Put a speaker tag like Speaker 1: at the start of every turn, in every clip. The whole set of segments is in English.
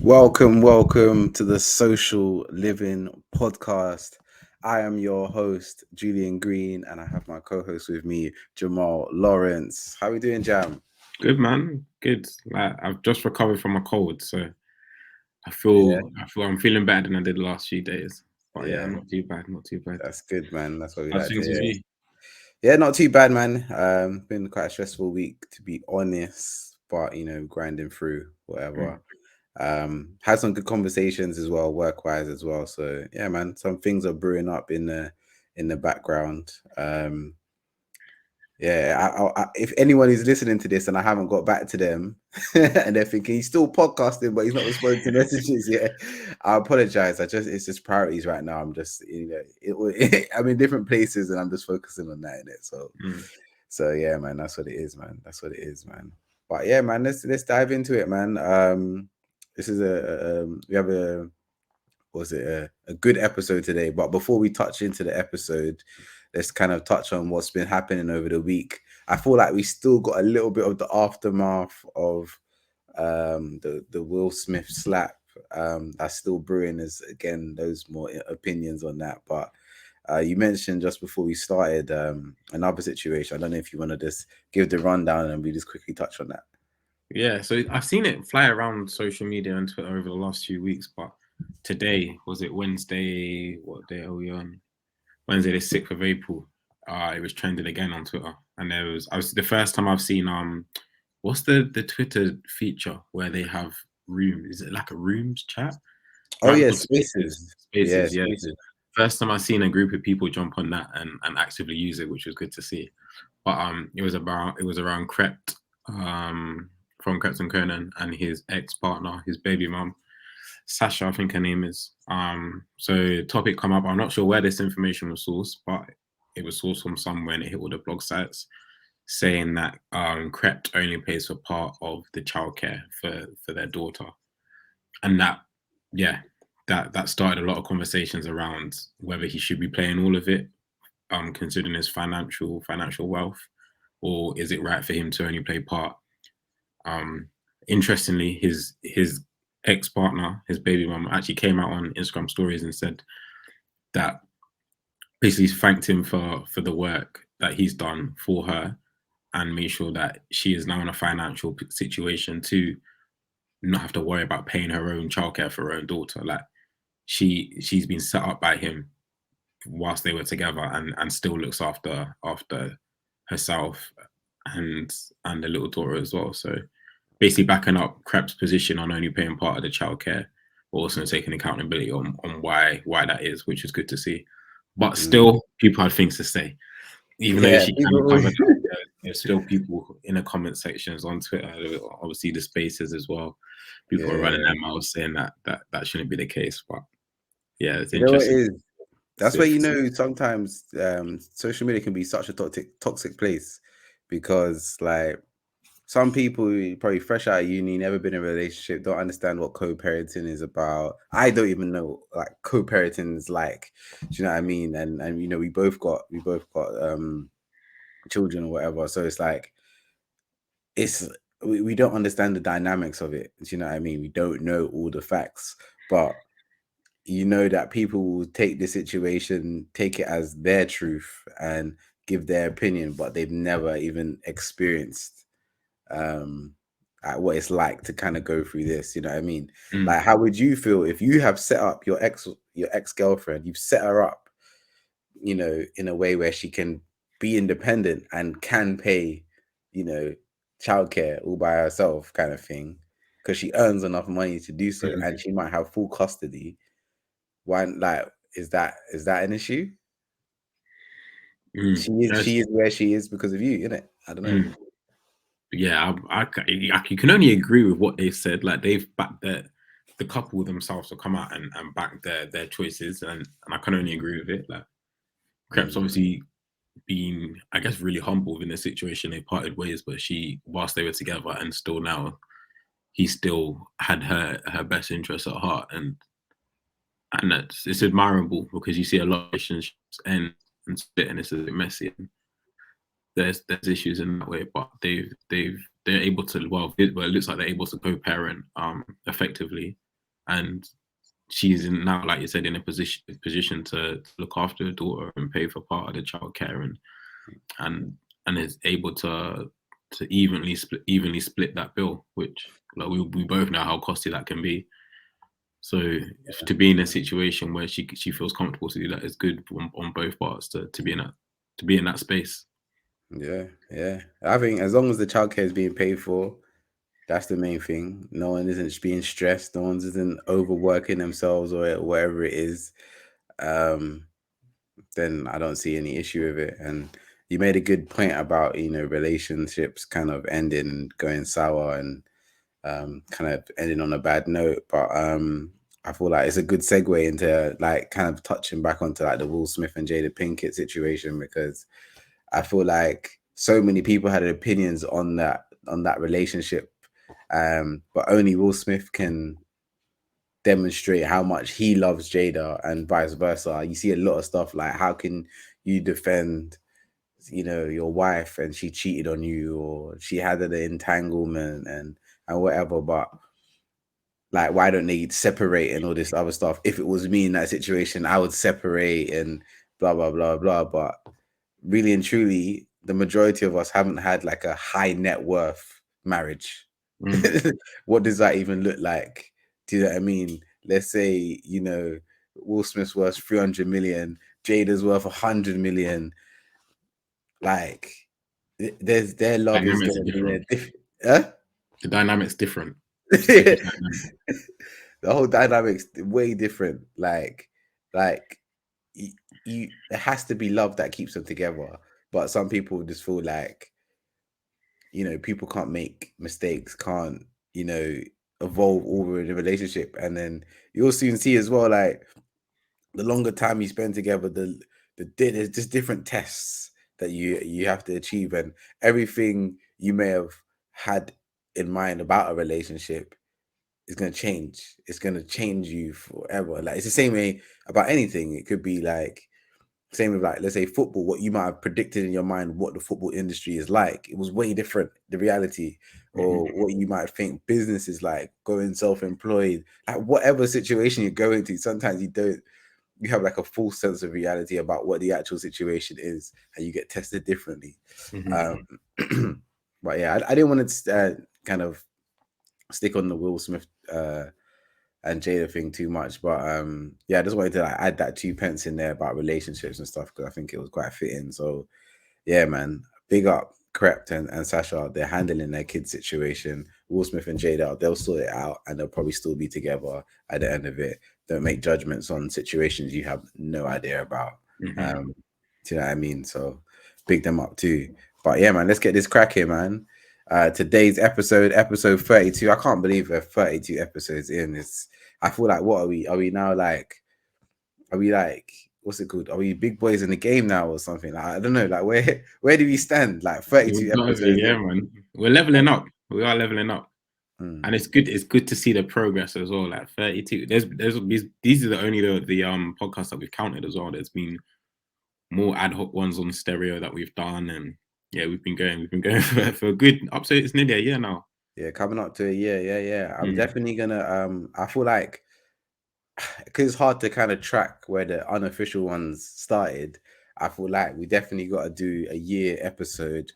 Speaker 1: Welcome to the Social Living Podcast. I am your host, Julian Green, and I have my co-host with me, Jamal Lawrence. How are we doing, Jam?
Speaker 2: Good man, good. Like I've just recovered from a cold, so I
Speaker 1: Yeah,
Speaker 2: feel I'm feeling better than I did the last few days. But yeah,
Speaker 1: yeah,
Speaker 2: not too bad, not too bad.
Speaker 1: that's good, man. That's what we
Speaker 2: How's
Speaker 1: like to
Speaker 2: things with
Speaker 1: hear.
Speaker 2: you?
Speaker 1: Yeah, not too bad, man. Been quite a stressful week, to be honest, but grinding through
Speaker 2: Mm.
Speaker 1: whatever. Had some good conversations as well, work-wise as well. So yeah, man, some things are brewing up in the background. Yeah, if anyone is listening to this and I haven't got back to them and they're thinking he's still podcasting but he's not responding to messages yet, I apologize. It's just priorities right now. I'm just I'm in different places and I'm just focusing on that in it.
Speaker 2: Mm.
Speaker 1: So yeah, man, that's what it is, man. That's what it is, man. But yeah, man, let's dive into it, man. This is we have a good episode today. But before we touch into the episode, let's kind of touch on what's been happening over the week. I feel like we still got a little bit of the aftermath of the Will Smith slap. That's still brewing. As again, those more opinions on that. But you mentioned just before we started another situation. I don't know if you want to just give the rundown and we just quickly touch on that.
Speaker 2: Yeah, so I've seen it fly around social media and Twitter over the last few weeks, but today was it Wednesday? What day are we on? Wednesday, the 6th of April. It was trending again on Twitter, and I was the first time I've seen what's the Twitter feature where they have rooms? Is it like a rooms chat?
Speaker 1: Oh
Speaker 2: Right,
Speaker 1: yeah,
Speaker 2: called Spaces.
Speaker 1: spaces. Yeah,
Speaker 2: Spaces, yeah. So
Speaker 1: spaces.
Speaker 2: first time I've seen a group of people jump on that and actively use it, which was good to see. But it was around Krept, from Krept and Conan and his ex-partner, his baby mum, Sasha, I think her name is. So topic come up. I'm not sure where this information was sourced, but it was sourced from somewhere and it hit all the blog sites saying that Krept only pays for part of the childcare for their daughter. And that, yeah, that started a lot of conversations around whether he should be paying all of it, considering his financial wealth, or is it right for him to only play part? Um, Interestingly, his ex partner, his baby mum, actually came out on Instagram stories and said that basically thanked him for the work that he's done for her and made sure that she is now in a financial situation to not have to worry about paying her own childcare for her own daughter. Like she's been set up by him whilst they were together and still looks after herself and the little daughter as well. So basically backing up Krep's position on only paying part of the childcare, but also taking accountability on why that is, which is good to see. But
Speaker 1: Mm.
Speaker 2: still, people had things to say, even though
Speaker 1: Yeah,
Speaker 2: she kind of
Speaker 1: people.
Speaker 2: covered up. There's still people in the comment sections on Twitter, obviously the spaces as well. People are running
Speaker 1: Yeah,
Speaker 2: their mouths saying that shouldn't be the case, but yeah, it's
Speaker 1: you know what it
Speaker 2: interesting.
Speaker 1: is. That's where sometimes social media can be such a toxic place because like some people probably fresh out of uni, never been in a relationship, don't understand what co-parenting is about. I don't even know like co-parenting is like. Do you know what I mean? And we both got children or whatever. So it's like it's we don't understand the dynamics of it. Do you know what I mean? We don't know all the facts, but you know that people will take the situation, take it as their truth and give their opinion, but they've never even experienced um what it's like to kind of go through this. You know what I mean?
Speaker 2: Mm.
Speaker 1: Like, how would you feel if you have set up your ex-girlfriend, you've set her up, in a way where she can be independent and can pay, you know, childcare all by herself, kind of thing, because she earns enough money to do so,
Speaker 2: Mm.
Speaker 1: and she might have full custody. Why, like, is that an issue?
Speaker 2: Mm.
Speaker 1: She is where she is because of you, isn't it? I don't know.
Speaker 2: Mm. Yeah, I can only agree with what they've said. Like they've backed the couple themselves to come out and back their choices, and I can only agree with it. Like Crep's
Speaker 1: Mm,
Speaker 2: obviously been, I guess, really humble within the situation. They parted ways, but whilst they were together, and still now, he still had her best interests at heart, and it's admirable because you see a lot of relationships end and split, and it's a bit messy. And there's issues in that way, but they're able to, well, it looks like they're able to co-parent effectively. and she's in now, like you said, in a position to look after her daughter and pay for part of the childcare, and is able to evenly split that bill, which like we both know how costly that can be. So to be in a situation where she feels comfortable to do that is good on both parts to be in that space.
Speaker 1: Yeah, yeah. I think as long as the childcare is being paid for, that's the main thing. No one isn't being stressed. No one isn't overworking themselves or whatever it is. Then I don't see any issue with it. And you made a good point about, relationships kind of ending, going sour, and kind of ending on a bad note. But I feel like it's a good segue into like kind of touching back onto like the Will Smith and Jada Pinkett situation, because I feel like so many people had opinions on that relationship, but only Will Smith can demonstrate how much he loves Jada and vice versa. You see a lot of stuff like, how can you defend, your wife and she cheated on you, or she had an entanglement and whatever, but like, why don't they separate and all this other stuff? If it was me in that situation, I would separate and blah blah blah blah. But really and truly, the majority of us haven't had like a high net worth marriage. What does that even look like? Do you know what I mean? Let's say, Will Smith's worth 300 million, Jada's worth 100 million. Like, their love is
Speaker 2: Dynamics are
Speaker 1: going to be a
Speaker 2: different.
Speaker 1: different. Huh?
Speaker 2: The dynamic's different. It's a different dynamic.
Speaker 1: The whole dynamic's way different. Like it has to be love that keeps them together. But some people just feel like, people can't make mistakes, can't, evolve over the relationship. And then you'll soon see as well, like, the longer time you spend together, there's just different tests that you have to achieve, and everything you may have had in mind about a relationship is going to change. It's going to change you forever. Like, it's the same way about anything. It could be like, same with like, let's say football, what you might have predicted in your mind what the football industry is like, it was way different, the reality. Or what you might think business is like, going self-employed, like whatever situation you're going to, sometimes you have like a full sense of reality about what the actual situation is, and you get tested differently. But yeah, I didn't want to kind of stick on the Will Smith and Jada thing too much, but yeah, I just wanted to like add that 2 pence in there about relationships and stuff, because I think it was quite fitting. So yeah, man, big up Crept and Sasha. They're handling their kid situation. Will Smith and Jada, they'll sort it out, and they'll probably still be together at the end of it. Don't make judgments on situations you have no idea about. Do you know what I mean? So big them up too. But yeah, man, let's get this cracking, man. Today's episode 32. I can't believe we're 32 episodes in. I feel like, what are we? Are we now like? Are we like? What's it called? Are we big boys in the game now or something? Like, I don't know. Like, where do we stand? Like 32 episodes.
Speaker 2: Yeah, man. We're leveling up. We are leveling up. And it's good. It's good to see the progress as well. Like 32. These are the only the podcasts that we've counted as well. There's been more ad hoc ones on stereo that we've done, and yeah, we've been going for a good up to, it's nearly a year now.
Speaker 1: Yeah, coming up to a year. Yeah. I'm definitely gonna I feel like, because it's hard to kind of track where the unofficial ones started, I feel like we definitely got to do a year episode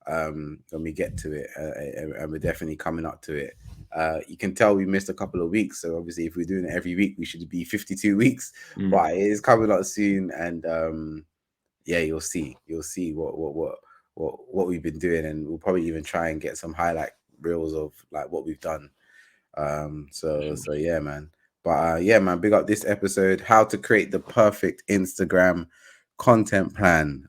Speaker 1: when we get to it, and we're definitely coming up to it. You can tell we missed a couple of weeks, so obviously if we're doing it every week, we should be 52 weeks. But it is coming up soon, and yeah, you'll see what we've been doing, and we'll probably even try and get some highlight reels of like what we've done. So yeah, man. But yeah, man, big up this episode, how to create the perfect Instagram content plan.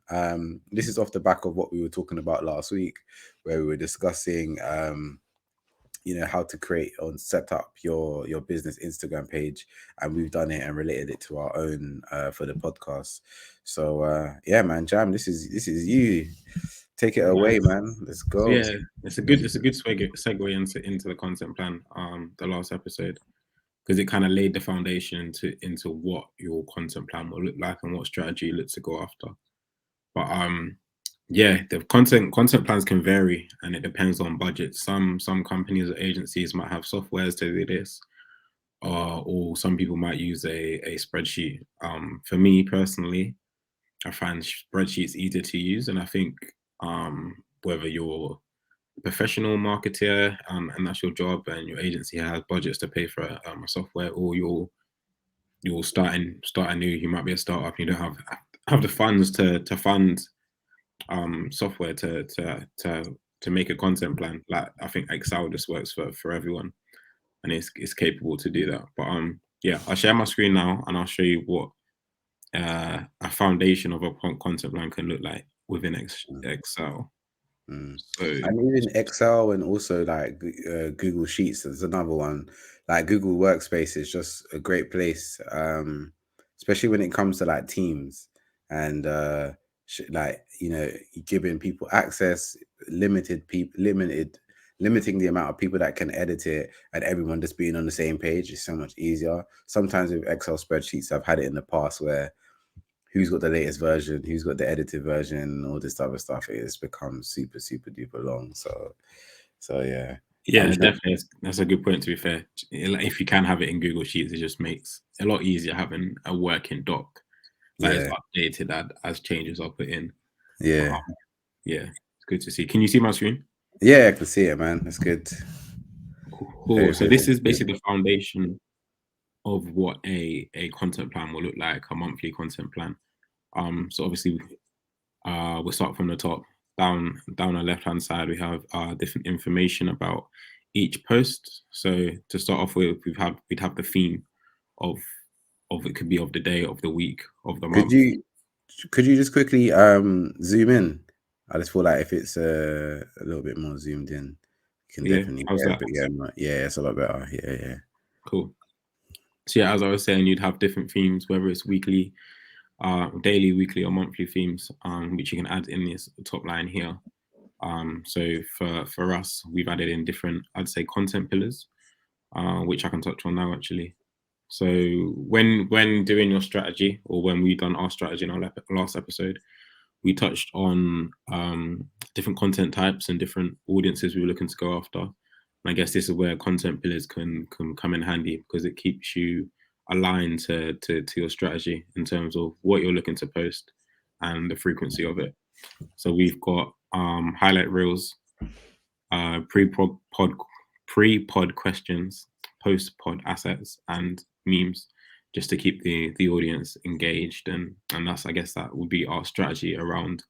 Speaker 1: This is off the back of what we were talking about last week, where we were discussing how to create or set up your business Instagram page, and we've done it and related it to our own for the podcast. So yeah, man, Jam, this is you. Take it away, man. Let's go.
Speaker 2: So yeah, it's a good segue into the content plan. The last episode, because it kind of laid the foundation into what your content plan will look like and what strategy you look to go after. But yeah, the content plans can vary, and it depends on budget. Some companies or agencies might have softwares to do this. or some people might use a spreadsheet. For me personally, I find spreadsheets easier to use, and I think whether you're a professional marketer and that's your job, and your agency has budgets to pay for a software, or you're starting new, you might be a startup, and you don't have the funds to fund software to make a content plan. Like, I think Excel just works for everyone, and it's capable to do that. But yeah, I'll share my screen now, and I'll show you what a foundation of a content plan can look like within Excel. So
Speaker 1: And even Excel, and also like Google Sheets is another one. Like Google Workspace is just a great place, especially when it comes to like teams and like, you know, giving people access, limiting the amount of people that can edit it, and everyone just being on the same page is so much easier. Sometimes with Excel spreadsheets, I've had it in the past where who's got the latest version, who's got the edited version, all this type of stuff. It's become super, super duper long. So yeah.
Speaker 2: yeah,
Speaker 1: I'm sure.
Speaker 2: definitely, that's a good point. To be fair, if you can have it in Google Sheets, it just makes it a lot easier having a working doc that is
Speaker 1: Yeah.
Speaker 2: updated as changes are put in. But,
Speaker 1: Yeah.
Speaker 2: yeah, it's good to see. Can you see my screen?
Speaker 1: Yeah, I can see it, man. That's good.
Speaker 2: Cool.
Speaker 1: Very,
Speaker 2: So
Speaker 1: very
Speaker 2: this is
Speaker 1: good.
Speaker 2: basically the foundation of what a content plan will look like, a monthly content plan. So obviously, we'll start from the top. Down the left hand side, we have different information about each post. So to start off with, we'd have the theme of it could be of the day, of the week, of the
Speaker 1: Could
Speaker 2: month.
Speaker 1: you just quickly zoom in? I just feel like if it's a little bit more zoomed in, you can
Speaker 2: Yeah,
Speaker 1: definitely
Speaker 2: how's
Speaker 1: get a
Speaker 2: that?
Speaker 1: bit, yeah, yeah, it's a lot better. Yeah, yeah.
Speaker 2: Cool. So yeah, as I was saying, you'd have different themes, whether it's weekly, daily, weekly, or monthly themes, which you can add in this top line here. So for us, we've added in different, I'd say, content pillars, which I can touch on now actually. So when doing your strategy, or when we've done our strategy in our last episode, we touched on different content types and different audiences we were looking to go after. And I guess this is where content pillars can come in handy, because it keeps you aligned to your strategy in terms of what you're looking to post and the frequency of it. So we've got highlight reels, pre-pod questions, post-pod assets, and memes, just to keep the audience engaged. And that's, I guess, that would be our strategy around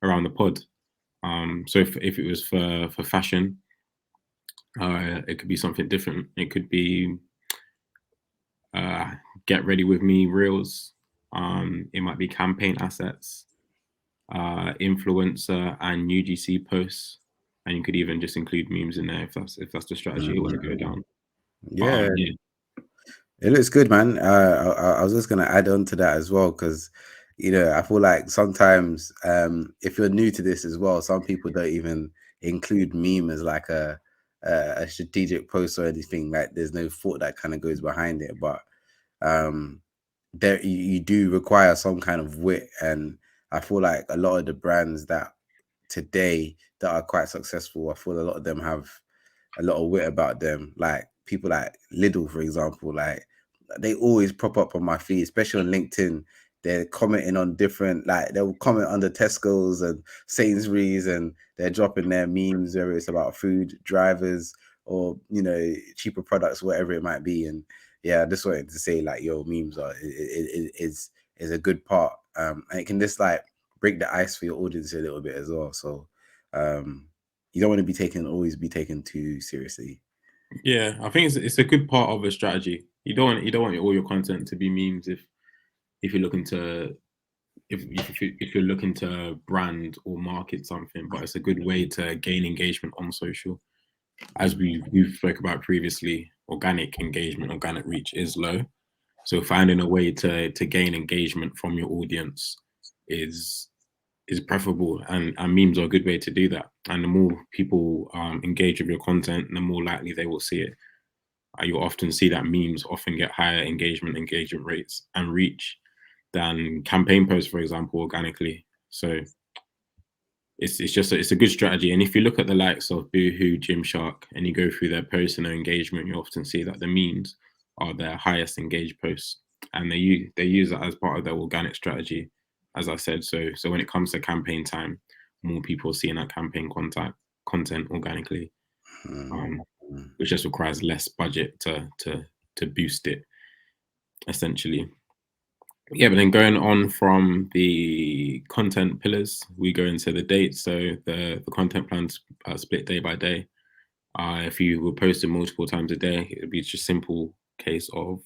Speaker 2: the pod. So if it was for fashion, it could be something different. It could be get ready with me reels. It might be campaign assets, influencer and UGC posts, and you could even just include memes in there if that's the strategy you want to go down.
Speaker 1: Yeah,
Speaker 2: Yeah,
Speaker 1: it looks good, man. I was just gonna add on to that as well, because you know, I feel like sometimes if you're new to this as well, some people don't even include meme as like a strategic post or anything. Like there's no thought that kind of goes behind it, but um there you do require some kind of wit, and I feel like a lot of the brands that today that are quite successful, I feel a lot of them have a lot of wit about them. Like people like Lidl, for example, like they always pop up on my feed, especially on LinkedIn. They're commenting on different, like they'll comment under Tesco's and Sainsbury's, and they're dropping their memes, whether it's about food, drivers, or you know, cheaper products, whatever it might be. And yeah, I just wanted to say like your memes is a good part, and it can just like break the ice for your audience a little bit as well. So you don't want to be always be taken too seriously.
Speaker 2: yeah. I think it's a good part of a strategy. You don't want all your content to be memes if you're looking to if you're looking to brand or market something. But it's a good way to gain engagement on social. As we've spoke about previously, organic engagement, organic reach is low. So finding a way to gain engagement from your audience is preferable, and memes are a good way to do that. And the more people engage with your content, the more likely they will see it. You'll often see that memes often get higher engagement rates and reach than campaign posts, for example, organically. So it's a good strategy. And if you look at the likes of Boohoo, Gymshark, and you go through their posts and their engagement, you often see that the memes are their highest engaged posts, and they use that as part of their organic strategy, as I said. So when it comes to campaign time, more people are seeing that campaign content organically, which just requires less budget to boost it, essentially. Yeah, but then going on from the content pillars, we go into the dates. So the content plans split day by day. If you were posting multiple times a day, it would be just simple case of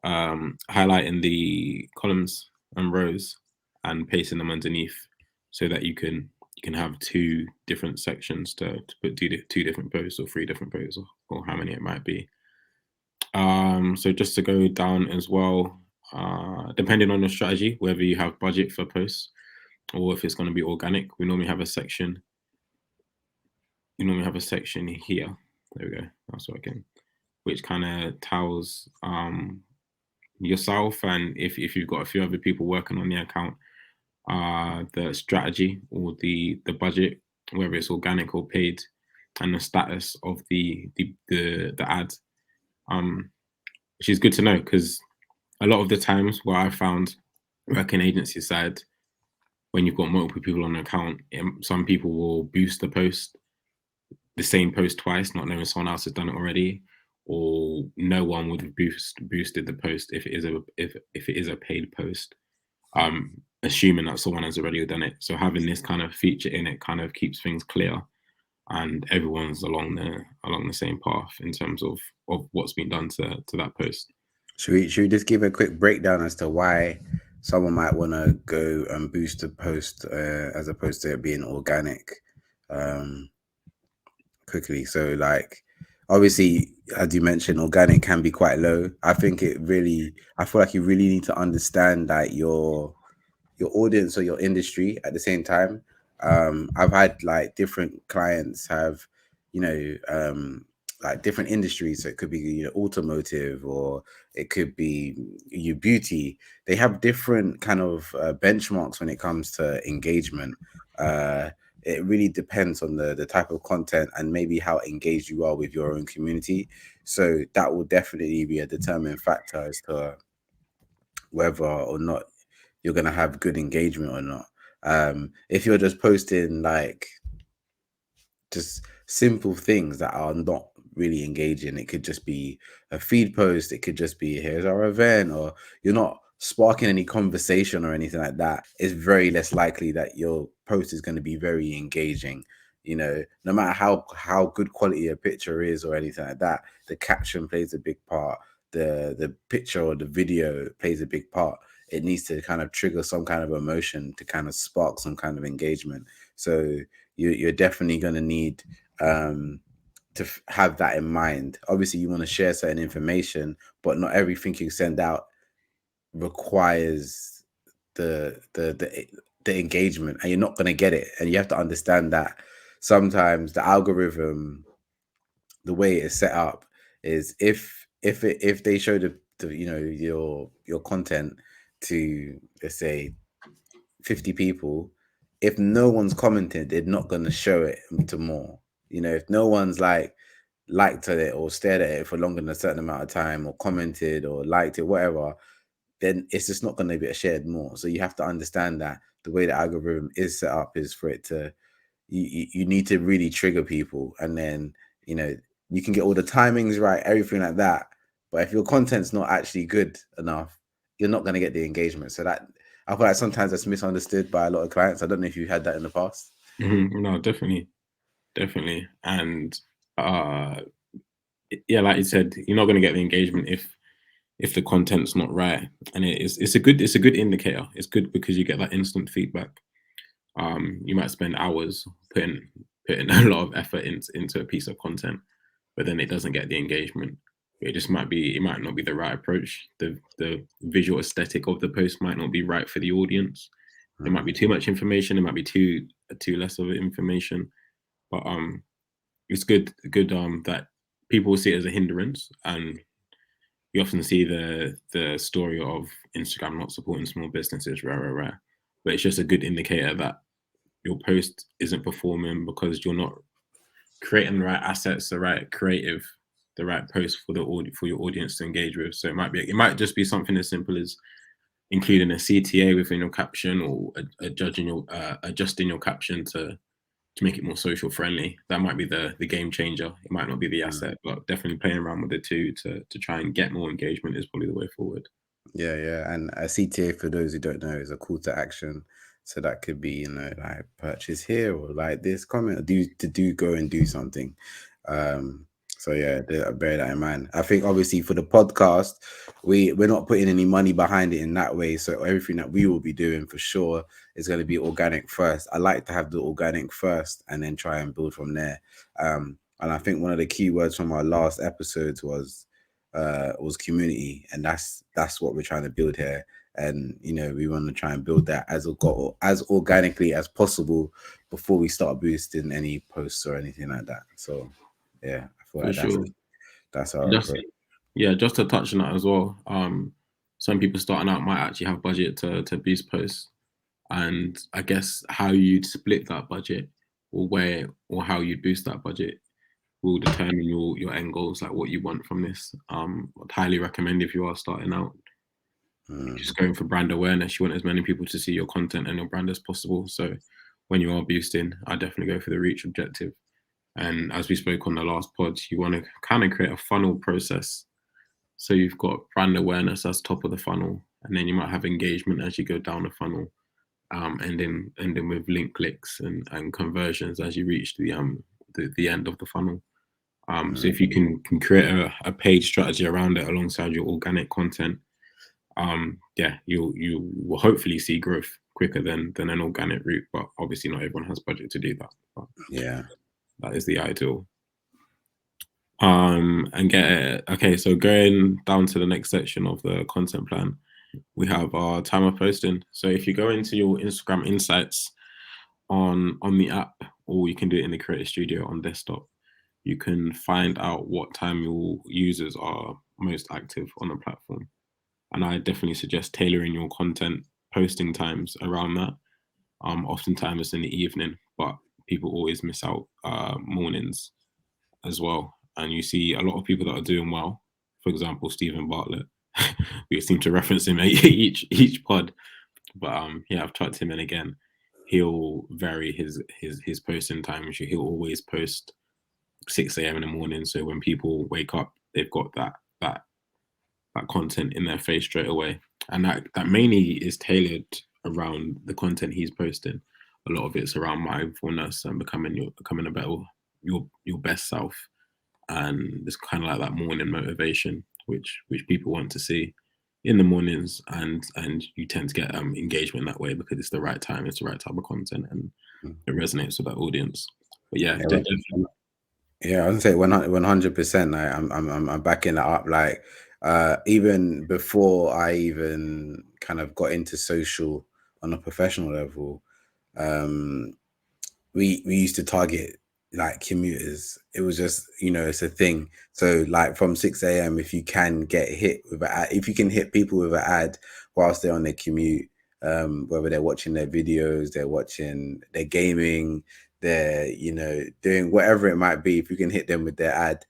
Speaker 2: highlighting the columns and rows and pasting them underneath, so that you can have two different sections to put two different posts or three different posts, or how many it might be. So just to go down as well, depending on your strategy, whether you have budget for posts or if it's going to be organic, we normally have a section. You normally have a section here. There we go. That's working. Which kind of tells yourself, and if you've got a few other people working on the account, the strategy or the budget, whether it's organic or paid, and the status of the ad, which is good to know, because a lot of the times where I found working agency side, when you've got multiple people on an account, some people will boost the same post twice, not knowing someone else has done it already, or no one would have boosted the post if it is a paid post, assuming that someone has already done it. So having this kind of feature in it kind of keeps things clear, and everyone's along the same path in terms of what's been done to that post.
Speaker 1: Should we just give a quick breakdown as to why someone might want to go and boost a post as opposed to it being organic? Quickly. So like, obviously, as you mentioned, organic can be quite low. I feel like you really need to understand like your audience or your industry at the same time. I've had like different clients have, like different industries. So it could be automotive, or it could be beauty. They have different kind of benchmarks when it comes to engagement. It really depends on the type of content and maybe how engaged you are with your own community. So that will definitely be a determining factor as to whether or not you're going to have good engagement or not. If you're just posting like just simple things that are not really engaging, it could just be a feed post, it could just be here's our event, or you're not sparking any conversation or anything like that, it's very less likely that your post is going to be very engaging. No matter how good quality a picture is or anything like that, the caption plays a big part, the picture or the video plays a big part. It needs to kind of trigger some kind of emotion to kind of spark some kind of engagement. So you're definitely going to need to have that in mind. Obviously, you want to share certain information, but not everything you send out requires the engagement, and you're not going to get it. And you have to understand that sometimes the algorithm, the way it's set up, is if they show your content to, let's say, 50 people, if no one's commented, they're not going to show it to more. If no one's liked it or stared at it for longer than a certain amount of time, or commented or liked it, whatever, then it's just not going to be shared more. So you have to understand that the way the algorithm is set up is for it to, you need to really trigger people, and then you can get all the timings right, everything like that, but if your content's not actually good enough, you're not going to get the engagement. So that, I feel like sometimes that's misunderstood by a lot of clients. I don't know if you had that in the past.
Speaker 2: No, definitely, and yeah, like you said, you're not going to get the engagement if the content's not right, and it's a good indicator. It's good because you get that instant feedback. You might spend hours putting a lot of effort into a piece of content, but then it doesn't get the engagement. It might not be the right approach. The visual aesthetic of the post might not be right for the audience. There might be too much information. There might be too less of information. But it's good that people see it as a hindrance, and you often see the story of Instagram not supporting small businesses, rare. But it's just a good indicator that your post isn't performing because you're not creating the right assets, the right creative post for your audience to engage with. So it might just be something as simple as including a CTA within your caption, or adjusting your caption to make it more social friendly. That might be the game changer. It might not be the asset, but definitely playing around with the two to try and get more engagement is probably the way forward.
Speaker 1: Yeah. And a CTA, for those who don't know, is a call to action. So that could be, like purchase here, or like this, comment, or go and do something. So yeah, bear that in mind. I think obviously for the podcast, we're not putting any money behind it in that way. So everything that we will be doing for sure is going to be organic first. I like to have the organic first and then try and build from there. And I think one of the key words from our last episodes was community, and that's what we're trying to build here. And we want to try and build that as organically as possible before we start boosting any posts or anything like that. So yeah, I feel like that's our approach.
Speaker 2: Yeah, just to touch on that as well. Some people starting out might actually have budget to boost posts, and I guess how you'd split that budget, or how you'd boost that budget, will determine your end goals, like what you want from this. I'd highly recommend, if you are starting out, just going for brand awareness. You want as many people to see your content and your brand as possible. So when you are boosting, I definitely go for the reach objective. And as we spoke on the last pod, you want to kind of create a funnel process. So you've got brand awareness as top of the funnel, and then you might have engagement as you go down the funnel, and then with link clicks and conversions as you reach the end of the funnel. So if you can create a paid strategy around it alongside your organic content, you will hopefully see growth quicker than an organic route. But obviously not everyone has budget to do that. But
Speaker 1: yeah,
Speaker 2: that is the ideal. Okay, so going down to the next section of the content plan, we have our time of posting. So if you go into your Instagram insights on the app, or you can do it in the Creator Studio on desktop, you can find out what time your users are most active on the platform. And I definitely suggest tailoring your content posting times around that. Oftentimes it's in the evening, but people always miss out mornings as well. And you see a lot of people that are doing well. For example, Stephen Bartlett. We seem to reference him each pod, but I've chucked him in again. He'll vary his posting time. He'll always post 6 a.m. in the morning, so when people wake up, they've got that content in their face straight away. And that mainly is tailored around the content he's posting. A lot of it's around mindfulness and becoming a better your best self, and it's kind of like that morning motivation, which people want to see in the mornings, and you tend to get engagement that way because it's the right time, it's the right type of content, and it resonates with that audience. But
Speaker 1: I was gonna say 100%. Like, I'm backing that up. Like, even before I even kind of got into social on a professional level, we used to target like commuters. It was just, it's a thing. So like from 6 a.m, if you can get hit with an ad, if you can hit people with an ad whilst they're on their commute, whether they're watching their videos, they're gaming, they're doing whatever it might be, if you can hit them with their ad,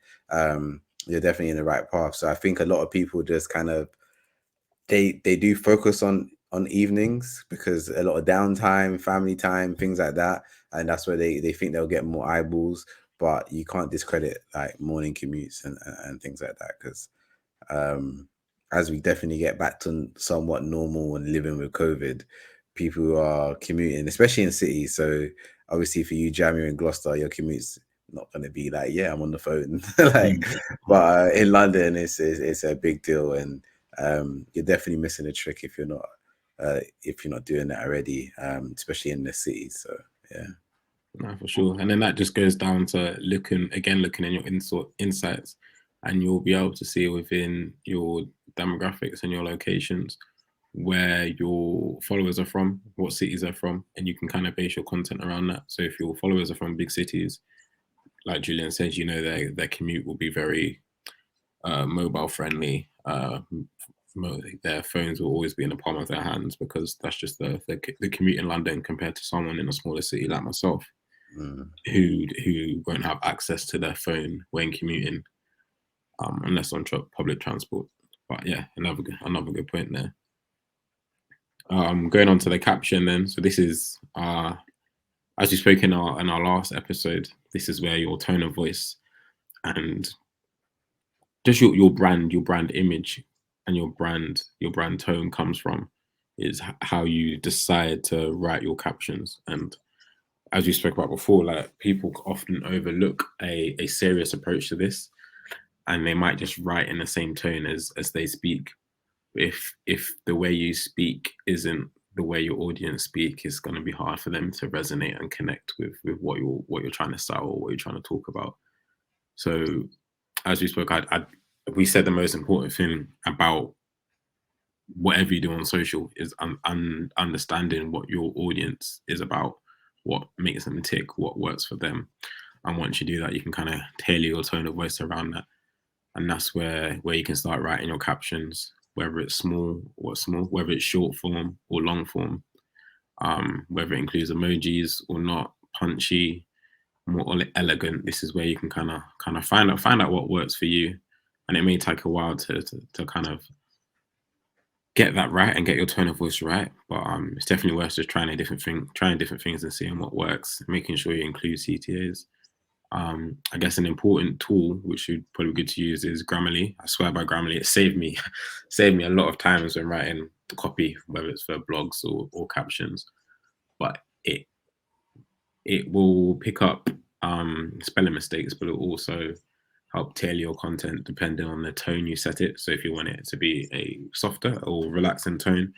Speaker 1: you're definitely in the right path. So I think a lot of people just kind of they do focus on evenings because a lot of downtime, family time, things like that, and that's where they think they'll get more eyeballs. But you can't discredit like morning commutes and things like that, because as we definitely get back to somewhat normal and living with COVID, people who are commuting, especially in cities. So obviously for you, Jam, you're in Gloucester, your commute's not going to be like, yeah, I'm on the phone. But in London, it's a big deal, and you're definitely missing a trick if you're not doing that already, especially in the cities. So yeah.
Speaker 2: No, for sure. And then that just goes down to looking in your insights, and you'll be able to see within your demographics and your locations where your followers are from, what cities they're from, and you can kind of base your content around that. So if your followers are from big cities, like Julian says, their commute will be very mobile friendly. Their phones will always be in the palm of their hands, because that's just the commute in London compared to someone in a smaller city like myself, who won't have access to their phone when commuting. unless on public transport. But yeah, another good point there. Going on to the caption then. So this is as we spoke in our last episode, this is where your tone of voice and just your brand image and your brand tone comes from, is how you decide to write your captions. And as we spoke about before, like people often overlook a serious approach to this, and they might just write in the same tone as they speak. If the way you speak isn't the way your audience speak, it's going to be hard for them to resonate and connect with what you're trying to sell or what you're trying to talk about. So as we spoke, we said the most important thing about whatever you do on social is understanding what your audience is about, what makes them tick, what works for them. And once you do that, you can kind of tailor your tone of voice around that. And that's where you can start writing your captions, whether it's small, whether it's short form or long form, whether it includes emojis or not, punchy, more elegant. This is where you can kind of find out what works for you. And it may take a while to kind of get that right and get your tone of voice right. But it's definitely worth just trying different things and seeing what works, making sure you include CTAs. I guess an important tool which would probably be good to use is Grammarly. I swear by Grammarly, it saved me a lot of times when writing the copy, whether it's for blogs or captions. But it will pick up spelling mistakes, but it will also help tailor your content depending on the tone you set it. So if you want it to be a softer or relaxing tone,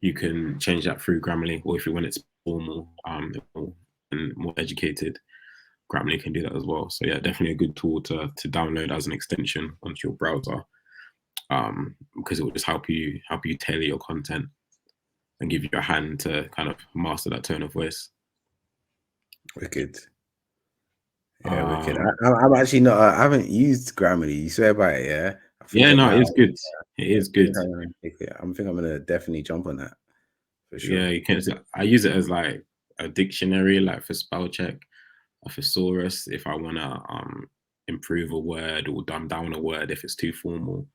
Speaker 2: you can change that through Grammarly. Or if you want it to be formal and more educated, Grammarly can do that as well. So yeah, definitely a good tool to download as an extension onto your browser, because it will just help you tailor your content and give you a hand to kind of master that tone of voice.
Speaker 1: Wicked. Yeah, wicked. I'm actually not. I haven't used Grammarly. You swear by it, yeah?
Speaker 2: Yeah, no, it's good. It is good.
Speaker 1: I think I'm gonna definitely jump on that for sure.
Speaker 2: Yeah, you can. I use it as like a dictionary, like for spell check, a thesaurus if I wanna improve a word or dumb down a word if it's too formal.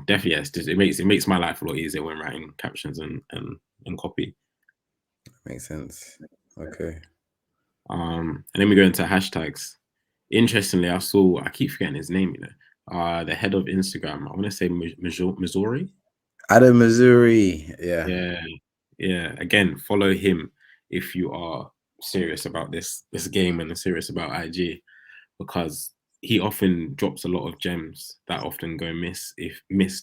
Speaker 2: Definitely, yes. It makes my life a lot easier when writing captions and copy.
Speaker 1: Makes sense. Okay.
Speaker 2: And then we go into hashtags. Interestingly, I keep forgetting his name, you know. The head of Instagram, I want to say Missouri.
Speaker 1: Adam Missouri. Yeah.
Speaker 2: Yeah. Again, follow him if you are serious about this game and serious about IG, because he often drops a lot of gems that often go missed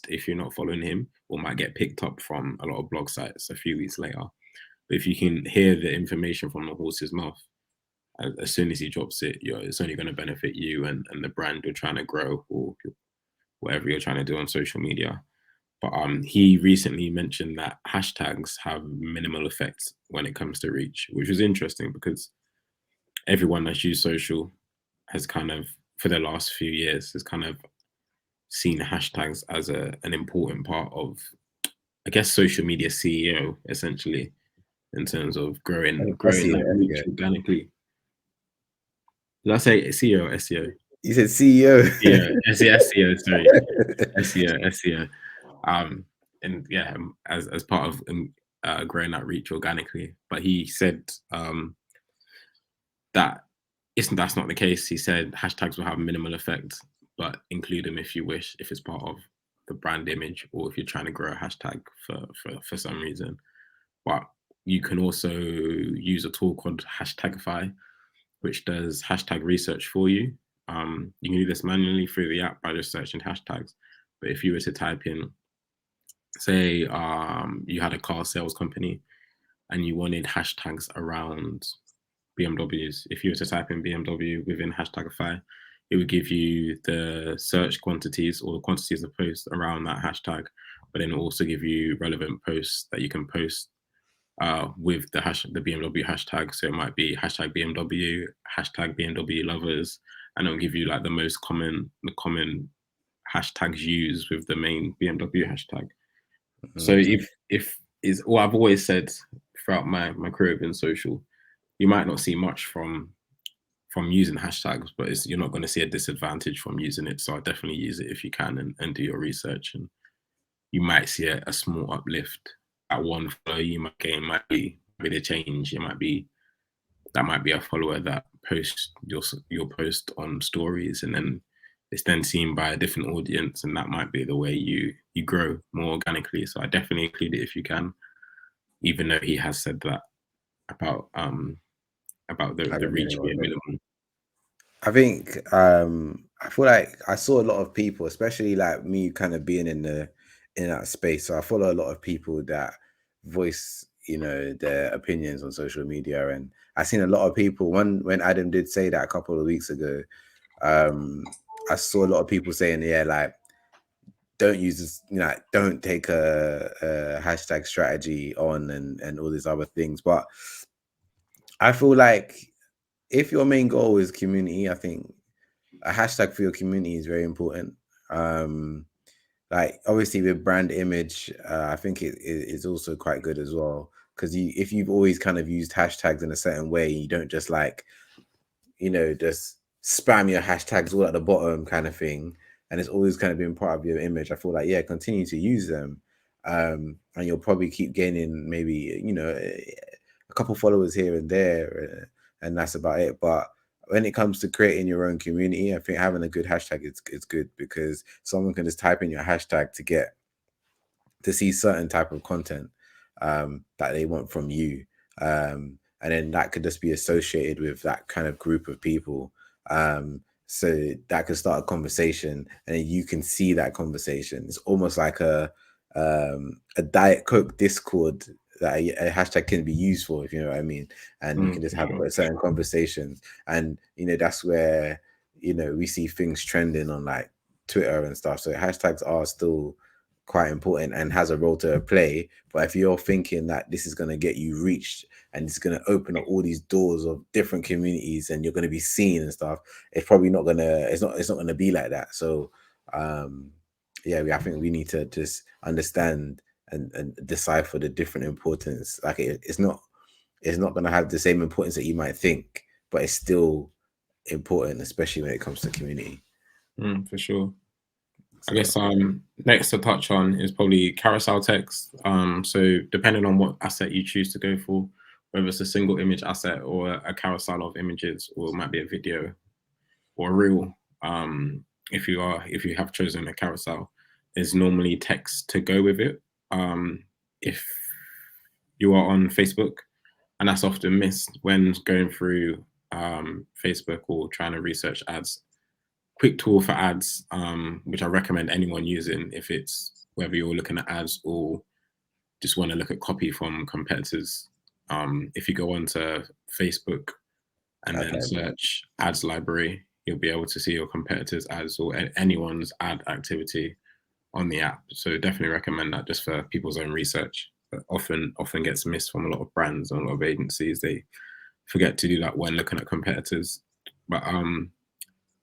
Speaker 2: if you're not following him, or might get picked up from a lot of blog sites a few weeks later. But if you can hear the information from the horse's mouth, as soon as he drops it, it's only going to benefit you and the brand you're trying to grow, or whatever you're trying to do on social media. But he recently mentioned that hashtags have minimal effect when it comes to reach, which was interesting because everyone that's used social has kind of, for the last few years, has kind of seen hashtags as an important part of, I guess, social media CEO, essentially, in terms of growing that reach organically. Did I say CEO or SEO?
Speaker 1: You said CEO.
Speaker 2: Yeah, SEO, sorry. SEO. And yeah, as part of growing that reach organically. But he said that's not the case. He said hashtags will have minimal effect, but include them if you wish, if it's part of the brand image, or if you're trying to grow a hashtag for some reason. But you can also use a tool called Hashtagify, which does hashtag research for you. You can do this manually through the app by just searching hashtags. But if you were to type in, say, you had a car sales company and you wanted hashtags around BMWs, if you were to type in BMW within Hashtagify, it would give you the search quantities or the quantities of posts around that hashtag, but then also give you relevant posts that you can post with the BMW hashtag. So it might be hashtag BMW, hashtag BMW lovers, and it'll give you like the common hashtags used with the main BMW hashtag. So if is what I've always said throughout my career in social, you might not see much from from using hashtags, but you're not going to see a disadvantage from using it. So I definitely use it if you can, and do your research, and you might see a small uplift at one follow you might gain. Might be the change. It might be a follower that posts your post on stories, and then it's then seen by a different audience, and that might be the way you grow more organically. So I definitely include it if you can, even though he has said that about the reach being minimal.
Speaker 1: I think I feel like I saw a lot of people, especially like me, kind of being in that space. So I follow a lot of people that voice, their opinions on social media, and I seen a lot of people. When Adam did say that a couple of weeks ago, I saw a lot of people saying, yeah, like, don't use this, don't take a hashtag strategy on, and all these other things. But I feel like if your main goal is community, I think a hashtag for your community is very important. Like, obviously with brand image, I think it is also quite good as well, because if you've always kind of used hashtags in a certain way, you don't just like, just spam your hashtags all at the bottom kind of thing, and it's always kind of been part of your image. I feel like, yeah, continue to use them, and you'll probably keep gaining maybe a couple followers here and there, and that's about it. But when it comes to creating your own community, I think having a good hashtag is good, because someone can just type in your hashtag to see certain type of content that they want from you, and then that could just be associated with that kind of group of people, so that could start a conversation, and then you can see that conversation. It's almost like a Diet Coke Discord that a hashtag can be used for, if you know what I mean. And you can just have certain conversations, and that's where we see things trending on like Twitter and stuff. So hashtags are still quite important and has a role to play. But if you're thinking that this is going to get you reached, and it's going to open up all these doors of different communities, and you're going to be seen and stuff, it's probably not going to, it's not going to be like that. So yeah, I think we need to just understand and decipher the different importance. Like, it's not going to have the same importance that you might think, but it's still important, especially when it comes to community.
Speaker 2: For sure. I guess next to touch on is probably carousel text. So depending on what asset you choose to go for, whether it's a single image asset or a carousel of images, or it might be a video or a reel. If you have chosen a carousel, there's normally text to go with it. If you are on Facebook, and that's often missed when going through Facebook or trying to research ads. Quick tool for ads, which I recommend anyone using, if it's whether you're looking at ads or just want to look at copy from competitors. If you go onto Facebook and then search ads library, you'll be able to see your competitors' ads or anyone's ad activity on the app. So definitely recommend that, just for people's own research. But often gets missed from a lot of brands and a lot of agencies. They forget to do that when looking at competitors. But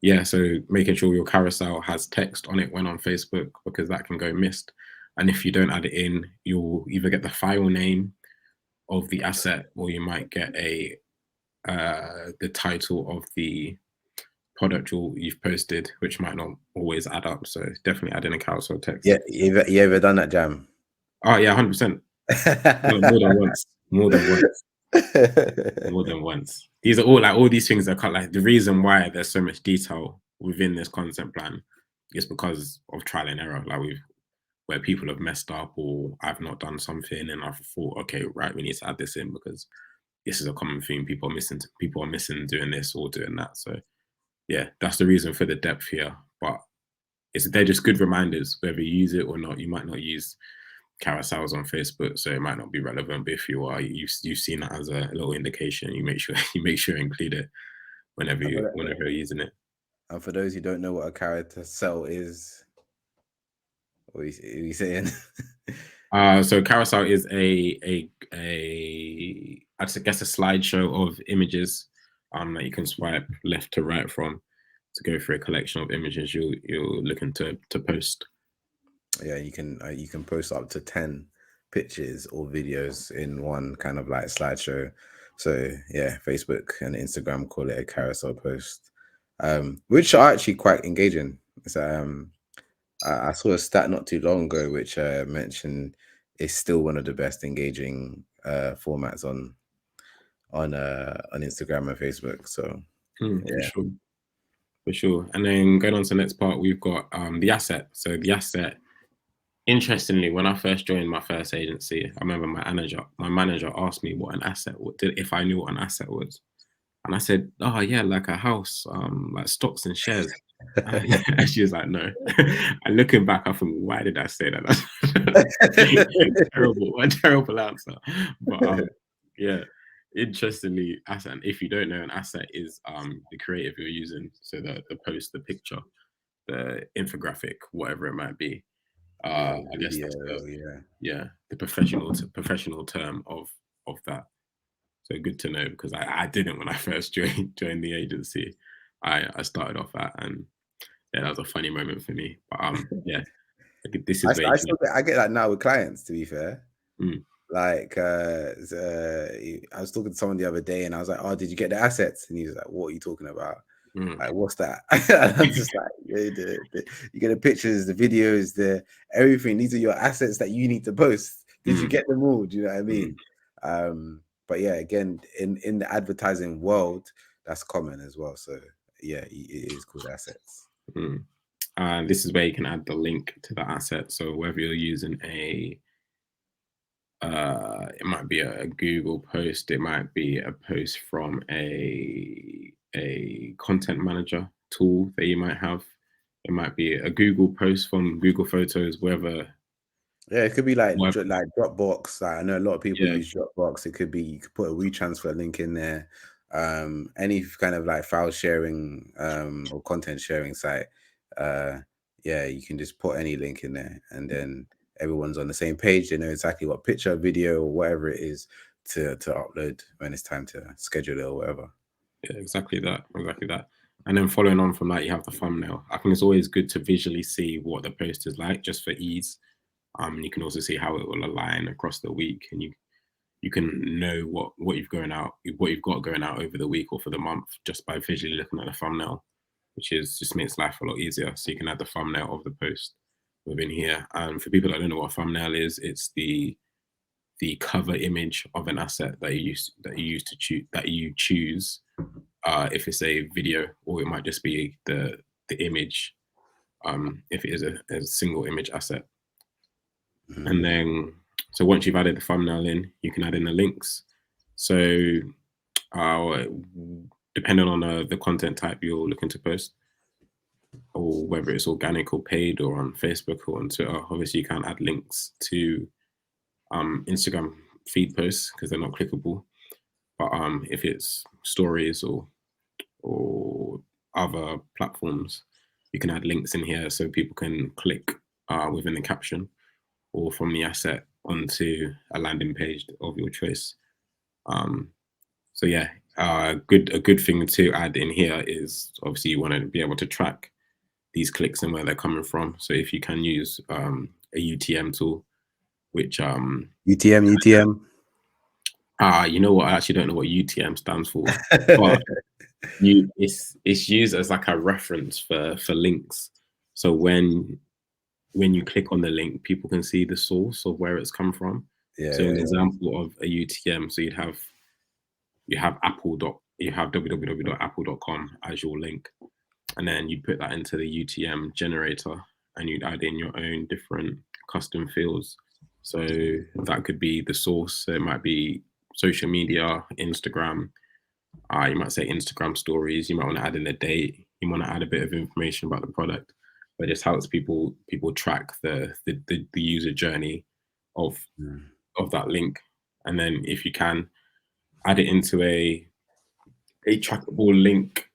Speaker 2: yeah, so making sure your carousel has text on it when on Facebook, because that can go missed. And if you don't add it in, you'll either get the file name of the asset, or you might get the title of the product you've posted, which might not always add up. So definitely add in a carousel text.
Speaker 1: Yeah, you ever done that, Jam?
Speaker 2: Oh yeah, 100%. More than once. More than once. These are all these things that cut. Like, the reason why there's so much detail within this content plan is because of trial and error. Like, where people have messed up, or I've not done something and I've thought, okay, right, we need to add this in because this is a common theme. People are missing doing this or doing that. So yeah, that's the reason for the depth here. But they're just good reminders, whether you use it or not. You might not use carousels on Facebook, so it might not be relevant. But if you are, you've seen that as a little indication. You make sure you include it whenever you're using it.
Speaker 1: And for those who don't know what a carousel is, what are you saying?
Speaker 2: So carousel is I guess a slideshow of images that you can swipe left to right from to go through a collection of images you're looking to post.
Speaker 1: Yeah, you can post up to 10 pictures or videos in one kind of like slideshow. So yeah, Facebook and Instagram call it a carousel post, which are actually quite engaging. It's, I saw a stat not too long ago which mentioned it's still one of the best engaging formats on Instagram and Facebook. So
Speaker 2: For
Speaker 1: yeah,
Speaker 2: sure. For sure. And then going on to the next part, we've got the asset. So the asset, interestingly, when I first joined my first agency, I remember my manager asked me what an asset if I knew what an asset was. And I said, oh yeah, like a house, like stocks and shares. And she was like, no. And looking back, I think, why did I say that? That's a terrible answer. But yeah, interestingly, asset. And if you don't know, an asset is the creative you're using. So the post, the picture, the infographic, whatever it might be.
Speaker 1: yeah,
Speaker 2: I guess
Speaker 1: video,
Speaker 2: that's
Speaker 1: yeah.
Speaker 2: the professional term of that. So good to know, because I didn't when I first joined the agency. I started off at, and yeah, that was a funny moment for me. But yeah, this is where you can.
Speaker 1: I get that now with clients. To be fair,
Speaker 2: Mm,
Speaker 1: like I was talking to someone the other day, and I was like, "Oh, did you get the assets?" And he was like, "What are you talking about?
Speaker 2: mm,
Speaker 1: Like, what's that?" And I'm just like, yeah, you get the pictures, the videos, the everything. These are your assets that you need to post. Did you
Speaker 2: mm,
Speaker 1: get them all? Do you know what I
Speaker 2: mm,
Speaker 1: mean? But yeah, again, in the advertising world, that's common as well. So yeah, it is called assets.
Speaker 2: mm. And this is where you can add the link to the asset. So whether you're using it might be a Google post, it might be a post from a content manager tool that you might have. It might be a Google post from Google Photos, whether.
Speaker 1: Yeah, it could be
Speaker 2: Whether
Speaker 1: like Dropbox. Like, I know a lot of people
Speaker 2: yeah,
Speaker 1: use Dropbox. It could be you could put a WeTransfer link in there. Any kind of like file sharing or content sharing site. Uh, yeah, you can just put any link in there, and then everyone's on the same page. They know exactly what picture, video, or whatever it is to upload when it's time to schedule it or whatever.
Speaker 2: yeah, exactly that, exactly that. And then following on from that, you have the thumbnail. I think it's always good to visually see what the post is like, just for ease. You can also see how it will align across the week, and you can know what you've got going out over the week or for the month just by visually looking at the thumbnail, which is just makes life a lot easier. So you can add the thumbnail of the post within here. And for people that don't know what a thumbnail is, it's the cover image of an asset that you choose. If it's a video, or it might just be the image. If it is a single image asset. And then, so once you've added the thumbnail in, you can add in the links. So, uh, depending on the content type you're looking to post, or whether it's organic or paid, or on Facebook or on Twitter, obviously you can add links to Instagram feed posts because they're not clickable. But if it's stories or other platforms, you can add links in here so people can click within the caption or from the asset onto a landing page of your choice. So yeah, a good thing to add in here is obviously you want to be able to track these clicks and where they're coming from. So if you can use a UTM tool, which
Speaker 1: UTM.
Speaker 2: you know what, I actually don't know what UTM stands for, but it's used as like a reference for links. So when you click on the link, people can see the source of where it's come from.
Speaker 1: Yeah,
Speaker 2: So
Speaker 1: yeah,
Speaker 2: an
Speaker 1: yeah.
Speaker 2: example of a UTM, so you have www.apple.com as your link, and then you put that into the UTM generator, and you'd add in your own different custom fields. So that could be the source. So it might be social media, Instagram. You might say Instagram stories. You might want to add in a date. You want to add a bit of information about the product, but it just helps people track the user journey of
Speaker 1: Mm.
Speaker 2: that link. And then if you can add it into a trackable link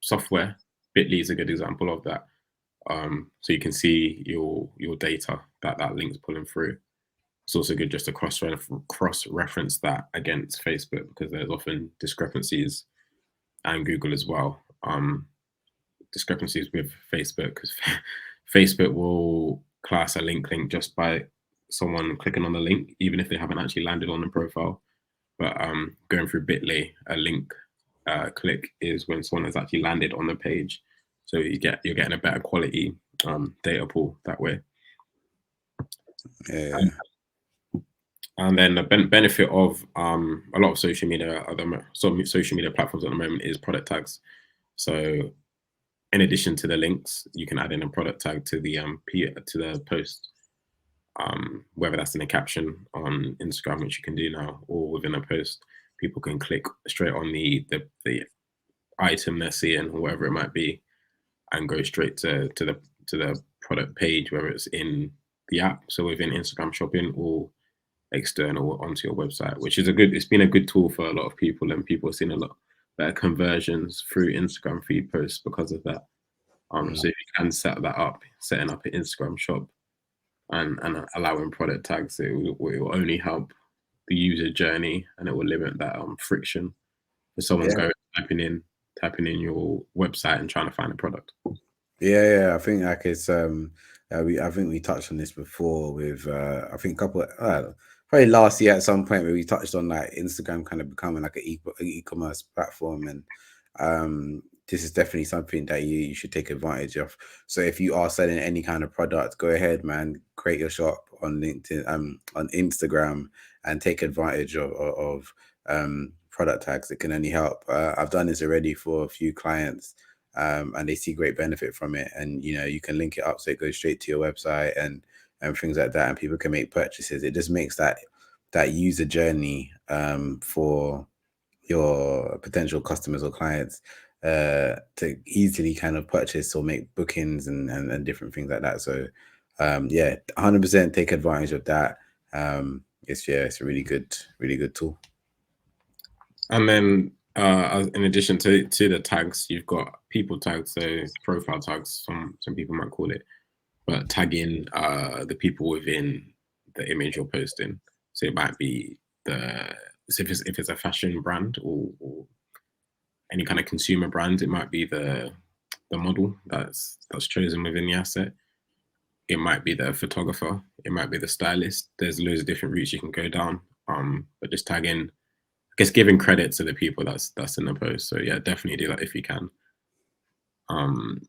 Speaker 2: software, Bitly is a good example of that. So you can see your data that link's pulling through. It's also good just to cross reference that against Facebook, because there's often discrepancies, and Google as well. Discrepancies with Facebook, because Facebook will class a link just by someone clicking on the link, even if they haven't actually landed on the profile. But going through Bitly, a link click is when someone has actually landed on the page. So you're getting a better quality data pool that way.
Speaker 1: Yeah.
Speaker 2: And then the benefit of a lot of social media platforms at the moment is product tags. So in addition to the links, you can add in a product tag to the post, whether that's in a caption on Instagram, which you can do now, or within a post. People can click straight on the item they're seeing, or whatever it might be, and go straight to the product page, whether it's in the app, so within Instagram shopping, or external onto your website, which is it's been a good tool for a lot of people, and people have seen a lot better conversions through Instagram feed posts because of that. So if you can setting up an Instagram shop and allowing product tags, it will only help the user journey, and it will limit that friction for someone typing in your website and trying to find a product.
Speaker 1: Yeah. I think like it's I think we touched on this before with I think probably last year at some point where we touched on like Instagram kind of becoming like an e-commerce platform, and this is definitely something that you should take advantage of. So if you are selling any kind of product, go ahead, man, create your shop on LinkedIn, on Instagram, and take advantage of product tags. It can only help. I've done this already for a few clients, and they see great benefit from it. And you can link it up so it goes straight to your website and things like that, and people can make purchases. It just makes that user journey for your potential customers or clients to easily kind of purchase or make bookings and different things like that. So 100% take advantage of that. It's a really good tool.
Speaker 2: And then in addition to the tags, you've got people tags, so profile tags, some people might call it, but tagging the people within the image you're posting. So it might be if it's a fashion brand or any kind of consumer brand, it might be the model that's chosen within the asset. It might be the photographer. It might be the stylist. There's loads of different routes you can go down. But just tagging, I guess, giving credit to the people that's in the post. So yeah, definitely do that if you can. And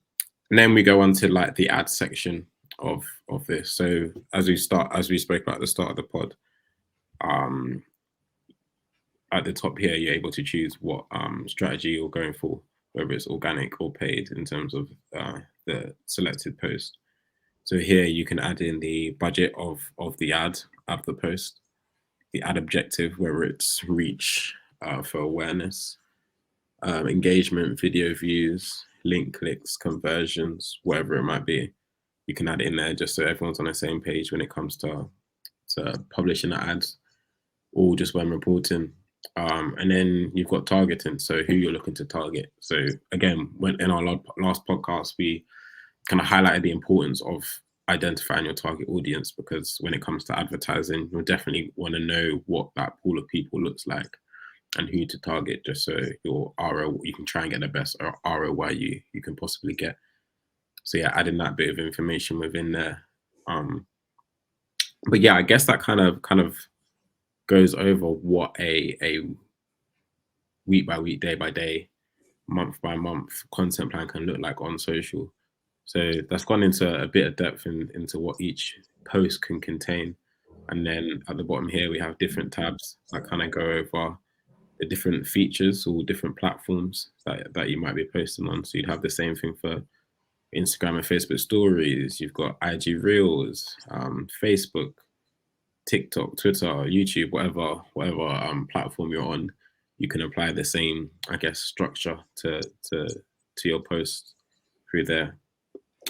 Speaker 2: then we go on to like the ad section of this. So as we spoke about at the start of the pod, at the top here, you're able to choose what strategy you're going for, whether it's organic or paid in terms of the selected post. So here you can add in the budget of the ad of the post, the ad objective, whether it's reach for awareness, engagement, video views, link clicks, conversions, whatever it might be. You can add it in there just so everyone's on the same page when it comes to publishing the ads, or just when reporting. And then you've got targeting, so who you're looking to target. So again, when in our last podcast, we kind of highlighted the importance of identifying your target audience, because when it comes to advertising, you'll definitely want to know what that pool of people looks like and who to target, just so your ROI, you can try and get the best ROI you can possibly get. So yeah, adding that bit of information within there. But yeah, I guess that kind of goes over what a week by week, day by day, month by month content plan can look like on social. So that's gone into a bit of depth into what each post can contain. And then at the bottom here, we have different tabs that kind of go over the different features or different platforms that you might be posting on. So you'd have the same thing for Instagram and Facebook stories. You've got IG Reels, Facebook, TikTok, Twitter, YouTube, whatever platform you're on. You can apply the same, I guess, structure to your post through there.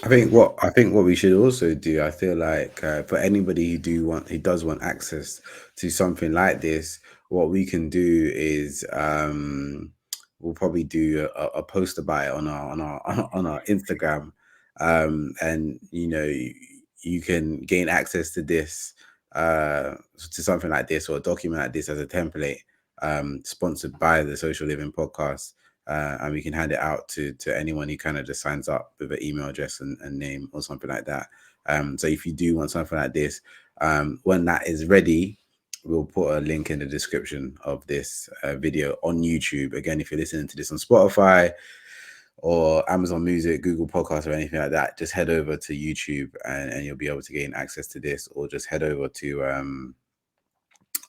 Speaker 1: I think what we should also do, I feel like for anybody who does want access to something like this, what we can do is we'll probably do a post about it on our Instagram, and you can gain access to this to something like this, or a document like this as a template, sponsored by the Social Living Podcast. And we can hand it out to anyone who kind of just signs up with an email address and name or something like that. So if you do want something like this, when that is ready, we'll put a link in the description of this video on YouTube. Again, if you're listening to this on Spotify or Amazon Music, Google Podcasts, or anything like that, just head over to YouTube and you'll be able to gain access to this, or just head over to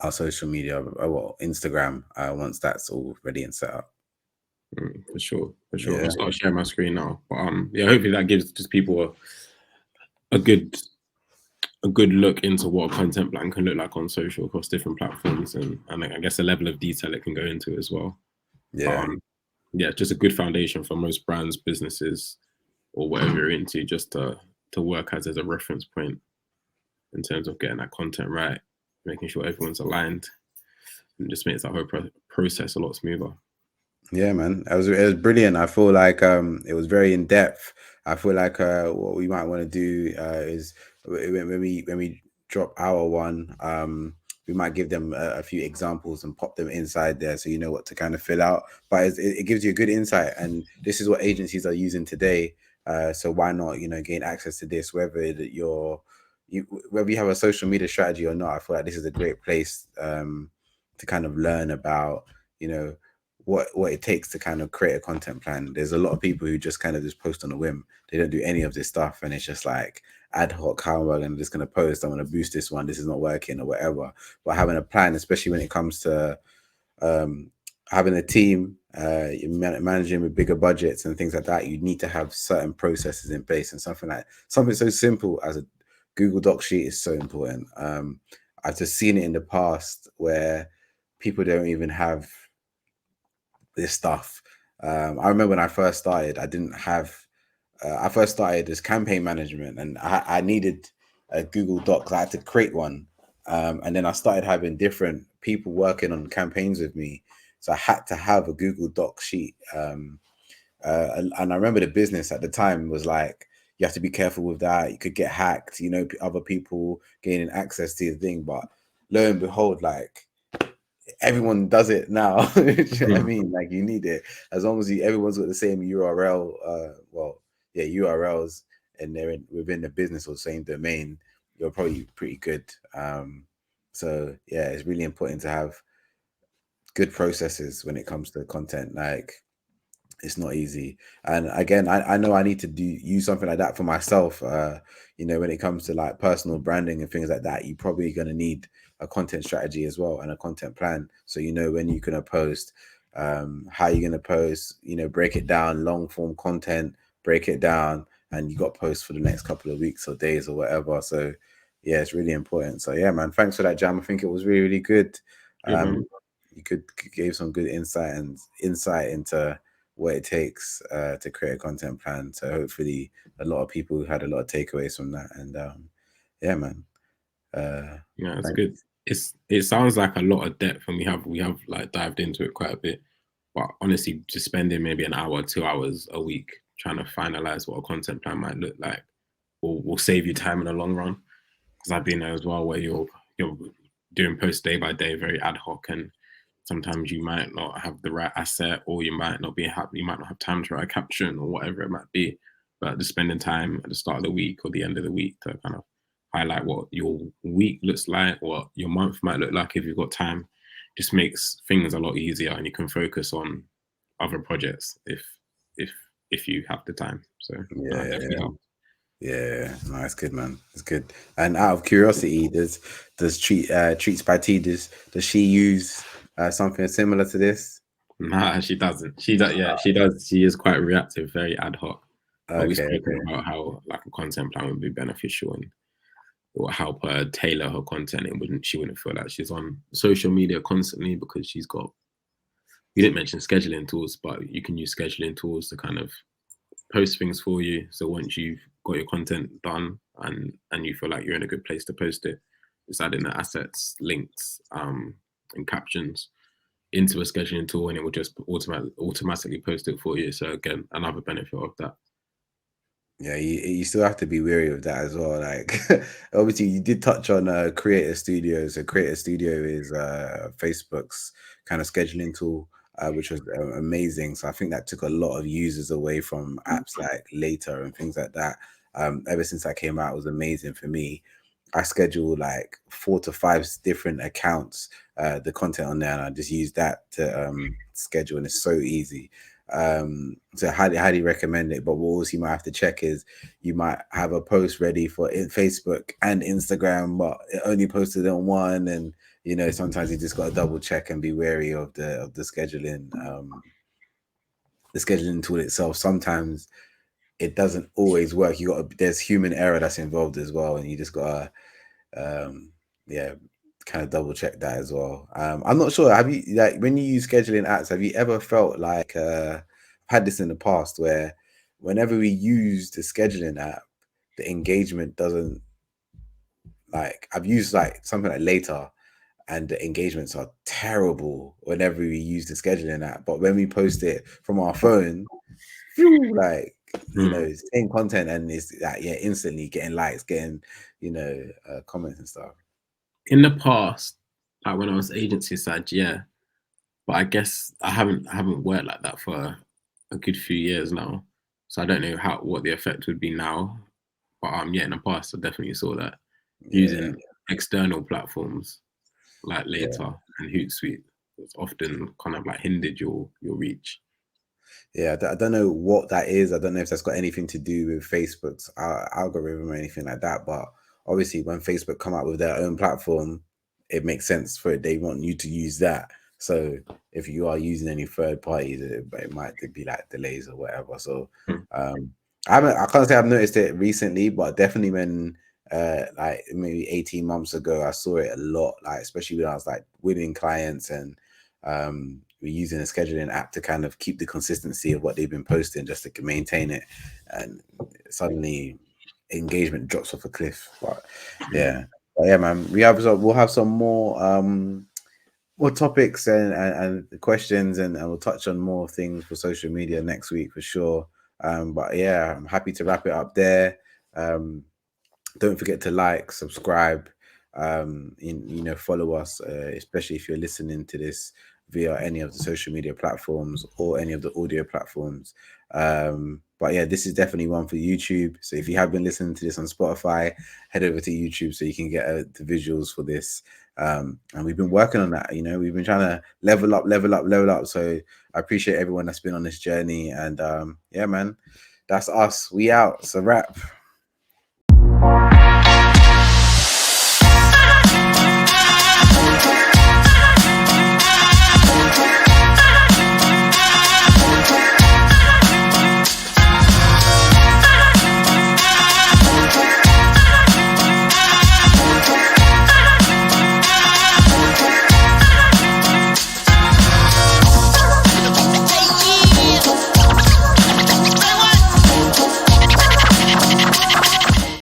Speaker 1: our social media, well, Instagram, once that's all ready and set up.
Speaker 2: For sure.
Speaker 1: Yeah.
Speaker 2: I'll start sharing my screen now. But yeah, hopefully that gives just people a good look into what a content plan can look like on social across different platforms, and I guess the level of detail it can go into as well.
Speaker 1: Yeah.
Speaker 2: Yeah, just a good foundation for most brands, businesses, or whatever you're into, just to work as a reference point in terms of getting that content right, making sure everyone's aligned, and just makes that whole process a lot smoother.
Speaker 1: Yeah, man, it was brilliant. I feel like it was very in depth. I feel like what we might want to do is when we drop our one, we might give them a few examples and pop them inside there, so you know what to kind of fill out. But it gives you a good insight, and this is what agencies are using today. So why not, gain access to this, whether whether you have a social media strategy or not. I feel like this is a great place to kind of learn about, what it takes to kind of create a content plan. There's a lot of people who just kind of just post on a whim. They don't do any of this stuff, and it's just like ad hoc, how am I just going to post? I'm going to boost this one. This is not working or whatever. But having a plan, especially when it comes to having a team, managing with bigger budgets and things like that, you need to have certain processes in place, and something so simple as a Google Doc sheet is so important. I've just seen it in the past where people don't even have this stuff. I remember when I first started, I didn't have. I first started as campaign management, and I needed a Google Docs. I had to create one, and then I started having different people working on campaigns with me, so I had to have a Google Doc sheet. And I remember the business at the time was like, you have to be careful with that. You could get hacked. Other people gaining access to your thing, but lo and behold, like, everyone does it now. You know what I mean? Like, you need it as long as everyone's got the same URL. URLs, and they're within the business or the same domain. You're probably pretty good. So yeah, it's really important to have good processes when it comes to content. Like, it's not easy. And again, I know I need to use something like that for myself. When it comes to like personal branding and things like that, you're probably going to need a content strategy as well and a content plan. So when you're going to post, how you're going to post, break it down, long form content, break it down, and you got posts for the next couple of weeks or days or whatever. So yeah, it's really important. So yeah, man, thanks for that, Jam. I think it was really, really good. You could gave some good insight into what it takes to create a content plan. So hopefully a lot of people had a lot of takeaways from that. And yeah, man.
Speaker 2: Yeah, it's good. It sounds like a lot of depth, and we have like dived into it quite a bit. But honestly, just spending maybe an hour, 2 hours a week trying to finalize what a content plan might look like will save you time in the long run. Because I've been there as well, where you're doing posts day by day, very ad hoc, and sometimes you might not have the right asset, or you might not have time to write a caption or whatever it might be. But just spending time at the start of the week or the end of the week to kind of highlight what your week looks like, what your month might look like if you've got time, just makes things a lot easier, and you can focus on other projects if you have the time. So
Speaker 1: yeah, no, it's good, man. It's good. And out of curiosity, does Treats by T, does she use something similar to this?
Speaker 2: Nah, she doesn't. She does. Yeah, she does. She is quite reactive, very ad hoc. But we've spoken about how like a content plan would be beneficial and will help her tailor her content. She wouldn't feel like she's on social media constantly, because she's got. You didn't mention scheduling tools, but you can use scheduling tools to kind of post things for you. So once you've got your content done and you feel like you're in a good place to post it, just adding the assets, links, and captions into a scheduling tool, and it will just automatically post it for you. So again, another benefit of that.
Speaker 1: Yeah, you still have to be wary of that as well. Like, obviously, you did touch on Creator Studio. So Creator Studio is Facebook's kind of scheduling tool, which was amazing. So I think that took a lot of users away from apps like Later and things like that. Ever since that came out, it was amazing for me. I schedule like 4 to 5 different accounts, the content on there, and I just use that to schedule, and it's so easy. So highly recommend it. But what else you might have to check is you might have a post ready for Facebook and Instagram, but it only posted on one, and sometimes you just got to double check and be wary of the scheduling, the scheduling tool itself. Sometimes it doesn't always work. There's human error that's involved as well, and you just gotta yeah, kind of double check that as well. I'm not sure, have you, like, when you use scheduling apps, have you ever felt like I've had this in the past where whenever we use the scheduling app, the engagement doesn't, like, I've used like something like Later, and the engagements are terrible whenever we use the scheduling app, but when we post it from our phone, like, same content, and it's like, yeah, instantly getting likes, getting comments and stuff.
Speaker 2: In the past, like when I was agency side, yeah, but I guess I haven't worked like that for a good few years now, so I don't know what the effect would be now. But yeah, in the past, I definitely saw that
Speaker 1: Yeah,
Speaker 2: using external platforms like
Speaker 1: yeah.
Speaker 2: Later and Hootsuite, it's often kind of like hindered your reach.
Speaker 1: Yeah, I don't know what that is. I don't know if that's got anything to do with Facebook's algorithm or anything like that. But obviously, when Facebook come out with their own platform, it makes sense for it. They want you to use that. So if you are using any third parties, it might be like delays or whatever. So I can't say I've noticed it recently, but definitely when like maybe 18 months ago, I saw it a lot. Like, especially when I was like winning clients, and we're using a scheduling app to kind of keep the consistency of what they've been posting, just to maintain it, and suddenly engagement drops off a cliff. But yeah, man, we'll have some more topics and questions, and we'll touch on more things for social media next week for sure. But yeah, I'm happy to wrap it up there. Don't forget to like, subscribe, follow us, especially if you're listening to this via any of the social media platforms or any of the audio platforms. But yeah, this is definitely one for YouTube. So if you have been listening to this on Spotify, head over to YouTube so you can get the visuals for this. And we've been working on that. We've been trying to level up. So I appreciate everyone that's been on this journey. And yeah, man, that's us. We out. It's a wrap.